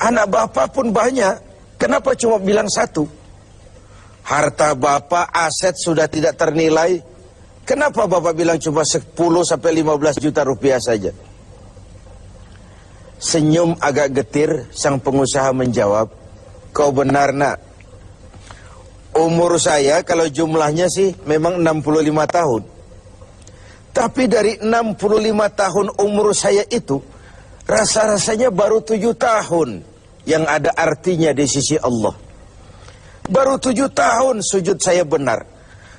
Anak bapak pun banyak. Kenapa cuma bilang satu? Harta bapak, aset sudah tidak ternilai. Kenapa bapak bilang cuma 10 sampai 15 juta rupiah saja? Senyum agak getir, sang pengusaha menjawab, kau benar nak. Umur saya kalau jumlahnya sih memang 65 tahun. Tapi dari 65 tahun umur saya itu, rasa-rasanya baru 7 tahun yang ada artinya di sisi Allah. Baru 7 tahun sujud saya benar.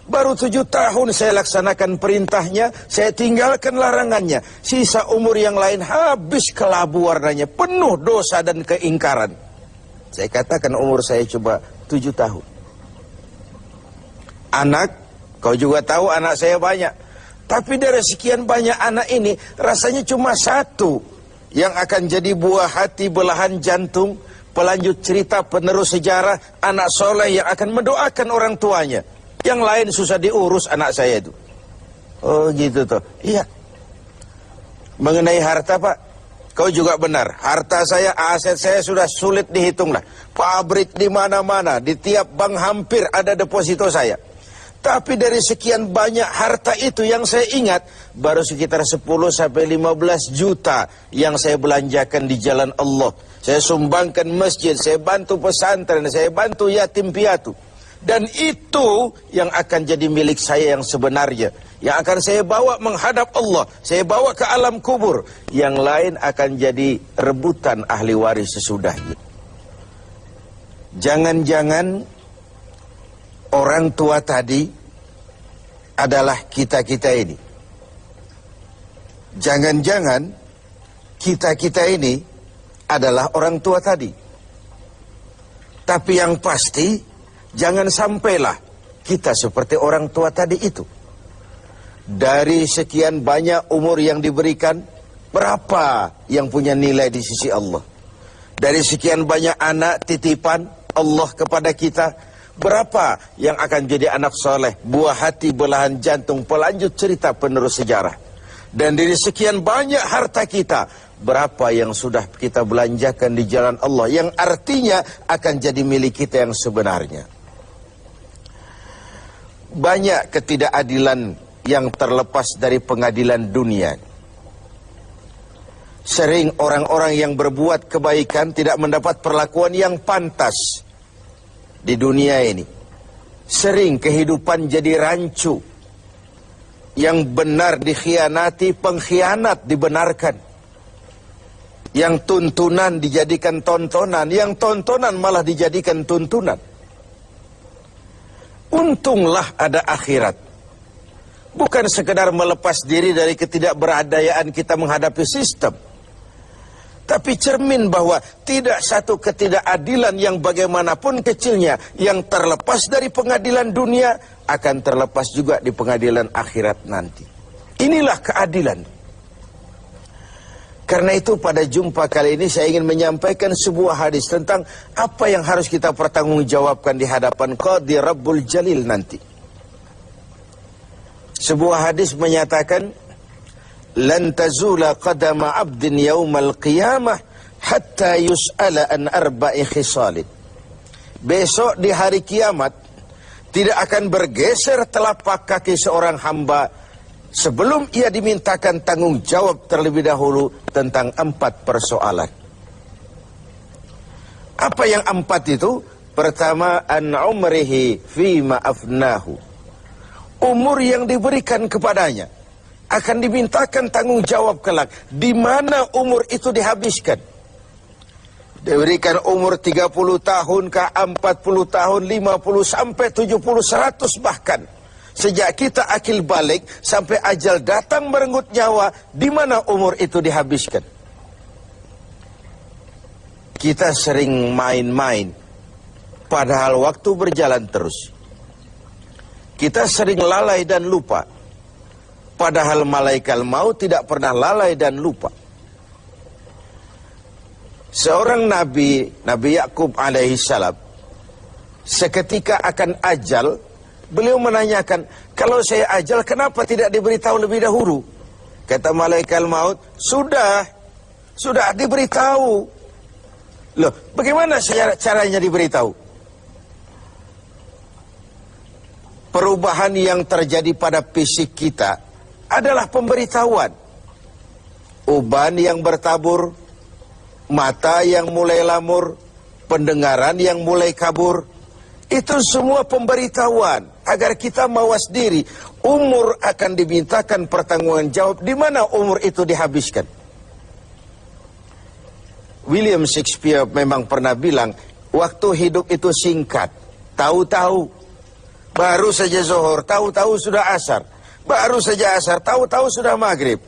Baru 7 tahun saya laksanakan perintahnya, saya tinggalkan larangannya. Sisa umur yang lain habis kelabu warnanya, penuh dosa dan keingkaran. Saya katakan umur saya coba 7 tahun. Anak, kau juga tahu anak saya banyak. Tapi dari sekian banyak anak ini, rasanya cuma satu yang akan jadi buah hati, belahan jantung, pelanjut cerita, penerus sejarah, anak soleh yang akan mendoakan orang tuanya. Yang lain susah diurus anak saya itu. Oh gitu toh. Iya. Mengenai harta pak, kau juga benar. Harta saya, aset saya sudah sulit dihitung lah. Pabrik di mana-mana, di tiap bank hampir ada deposito saya. Tapi dari sekian banyak harta itu yang saya ingat, baru sekitar 10 sampai 15 juta yang saya belanjakan di jalan Allah. Saya sumbangkan masjid, saya bantu pesantren, saya bantu yatim piatu. Dan itu yang akan jadi milik saya yang sebenarnya. Yang akan saya bawa menghadap Allah. Saya bawa ke alam kubur. Yang lain akan jadi rebutan ahli waris sesudahnya. Jangan-jangan orang tua tadi adalah kita-kita ini. Jangan-jangan kita-kita ini adalah orang tua tadi. Tapi yang pasti, jangan sampailah kita seperti orang tua tadi itu. Dari sekian banyak umur yang diberikan, berapa yang punya nilai di sisi Allah? Dari sekian banyak anak titipan Allah kepada kita, berapa yang akan jadi anak soleh, buah hati, belahan jantung, pelanjut cerita, penerus sejarah? Dan dari sekian banyak harta kita, berapa yang sudah kita belanjakan di jalan Allah, yang artinya akan jadi milik kita yang sebenarnya? Banyak ketidakadilan yang terlepas dari pengadilan dunia. Sering orang-orang yang berbuat kebaikan tidak mendapat perlakuan yang pantas di dunia ini. Sering kehidupan jadi rancu. Yang benar dikhianati, pengkhianat dibenarkan. Yang tuntunan dijadikan tontonan, yang tontonan malah dijadikan tuntunan. Untunglah ada akhirat. Bukan sekedar melepas diri dari ketidakberadayaan kita menghadapi sistem. Tapi cermin bahwa tidak satu ketidakadilan yang bagaimanapun kecilnya yang terlepas dari pengadilan dunia akan terlepas juga di pengadilan akhirat nanti. Inilah keadilan. Karena itu pada jumpa kali ini saya ingin menyampaikan sebuah hadis tentang apa yang harus kita pertanggungjawabkan di hadapan Qadhi Rabbul Jalil nanti. Sebuah hadis menyatakan, lan tazula qadama 'abdin yaumal qiyamah hatta yus'ala an arba'i khisalin. Besok di hari kiamat tidak akan bergeser telapak kaki seorang hamba sebelum ia dimintakan tanggung jawab terlebih dahulu tentang 4 persoalan. Apa yang 4 itu? Pertama, an umrihi fima afnahu. Umur yang diberikan kepadanya akan dimintakan tanggung jawab kelak. Di mana umur itu dihabiskan? Diberikan umur 30 tahun kah, 40 tahun, 50 sampai 70, 100 bahkan. Sejak kita akil balik sampai ajal datang merenggut nyawa, di mana umur itu dihabiskan? Kita sering main-main, padahal waktu berjalan terus. Kita sering lalai dan lupa, padahal malaikat maut tidak pernah lalai dan lupa. Seorang Nabi Yakub alaihissalam, seketika akan ajal, beliau menanyakan, kalau saya ajal kenapa tidak diberitahu lebih dahulu? Kata malaikat maut, sudah diberitahu. Loh, bagaimana caranya diberitahu? Perubahan yang terjadi pada fisik kita adalah pemberitahuan. Uban yang bertabur, mata yang mulai lamur, pendengaran yang mulai kabur, itu semua pemberitahuan agar kita mawas diri. Umur akan dimintakan pertanggungan jawab. Di mana umur itu dihabiskan? William Shakespeare memang pernah bilang, waktu hidup itu singkat. Tahu-tahu baru saja zuhur, tahu-tahu sudah asar. Baru saja asar, tahu-tahu sudah maghrib.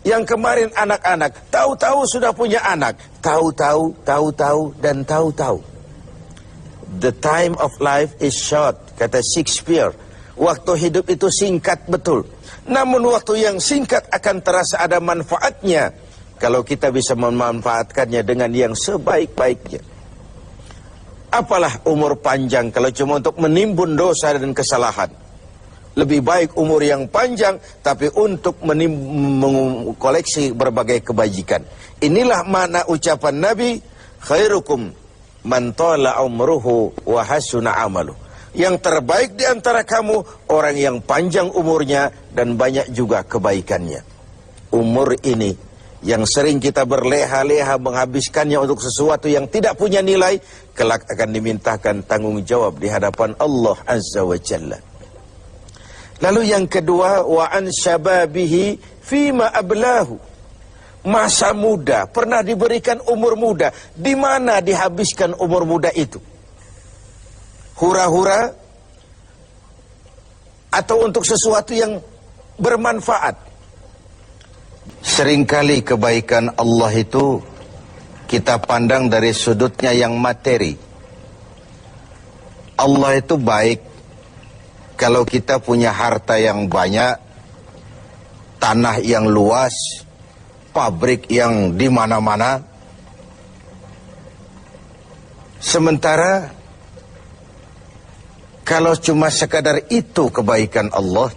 Yang kemarin anak-anak, tahu-tahu sudah punya anak. Tahu-tahu, tahu-tahu, dan tahu-tahu. The time of life is short, kata Shakespeare. Waktu hidup itu singkat betul. Namun waktu yang singkat akan terasa ada manfaatnya kalau kita bisa memanfaatkannya dengan yang sebaik-baiknya. Apalah umur panjang kalau cuma untuk menimbun dosa dan kesalahan. Lebih baik umur yang panjang tapi untuk mengkoleksi berbagai kebajikan. Inilah makna ucapan Nabi, khairukum man tala umruhu wa hasuna amalu. Yang terbaik di antara kamu orang yang panjang umurnya dan banyak juga kebaikannya. Umur ini yang sering kita berleha-leha menghabiskannya untuk sesuatu yang tidak punya nilai, kelak akan dimintakan tanggung jawab di hadapan Allah Azza wa Jalla. Lalu yang kedua, wa an syababihi fima ablahu. Masa muda, pernah diberikan umur muda. Di mana dihabiskan umur muda itu? Hura-hura atau untuk sesuatu yang bermanfaat? Seringkali kebaikan Allah itu kita pandang dari sudutnya yang materi. Allah itu baik kalau kita punya harta yang banyak, tanah yang luas, pabrik yang di mana-mana. Sementara kalau cuma sekadar itu kebaikan Allah,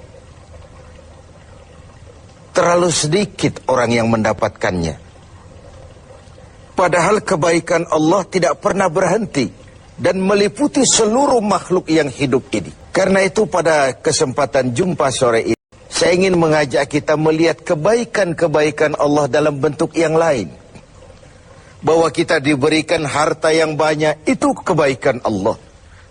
terlalu sedikit orang yang mendapatkannya. Padahal kebaikan Allah tidak pernah berhenti dan meliputi seluruh makhluk yang hidup ini. Karena itu pada kesempatan jumpa sore ini, saya ingin mengajak kita melihat kebaikan-kebaikan Allah dalam bentuk yang lain. Bahwa kita diberikan harta yang banyak, itu kebaikan Allah.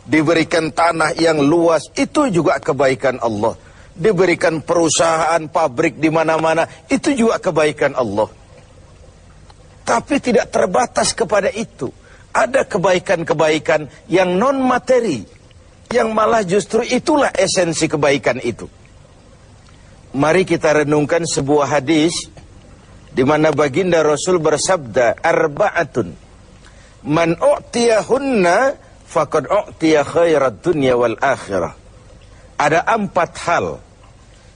Diberikan tanah yang luas, itu juga kebaikan Allah. Diberikan perusahaan, pabrik di mana-mana, itu juga kebaikan Allah. Tapi tidak terbatas kepada itu. Ada kebaikan-kebaikan yang non-materi, yang malah justru itulah esensi kebaikan itu. Mari kita renungkan sebuah hadis di mana baginda Rasul bersabda, arba'atun man u'tiyahunna faqad u'tiya khairat dunya wal akhirah. Ada 4 hal.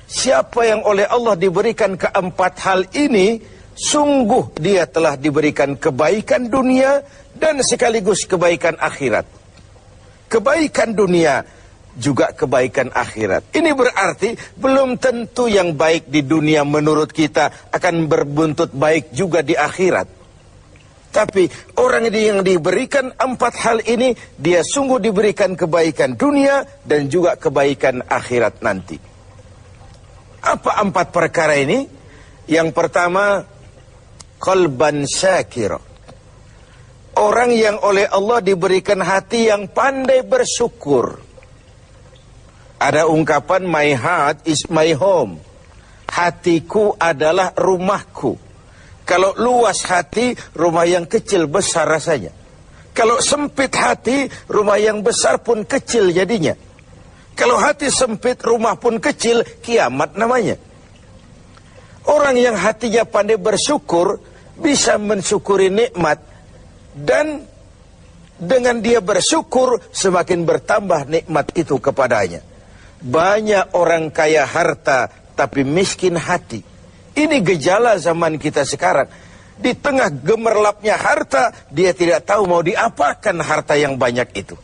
Siapa yang oleh Allah diberikan keempat hal ini, sungguh dia telah diberikan kebaikan dunia dan sekaligus kebaikan akhirat. Kebaikan dunia juga kebaikan akhirat. Ini berarti belum tentu yang baik di dunia menurut kita akan berbuntut baik juga di akhirat. Tapi orang yang diberikan 4 hal ini, dia sungguh diberikan kebaikan dunia dan juga kebaikan akhirat nanti. Apa 4 perkara ini? Yang pertama, qalban syakira. Orang yang oleh Allah diberikan hati yang pandai bersyukur. Ada ungkapan, my heart is my home. Hatiku adalah rumahku. Kalau luas hati, rumah yang kecil besar rasanya. Kalau sempit hati, rumah yang besar pun kecil jadinya. Kalau hati sempit, rumah pun kecil, kiamat namanya. Orang yang hatinya pandai bersyukur, bisa mensyukuri nikmat. Dan dengan dia bersyukur, semakin bertambah nikmat itu kepadanya. Banyak orang kaya harta, tapi miskin hati. Ini gejala zaman kita sekarang. Di tengah gemerlapnya harta, dia tidak tahu mau diapakan harta yang banyak itu.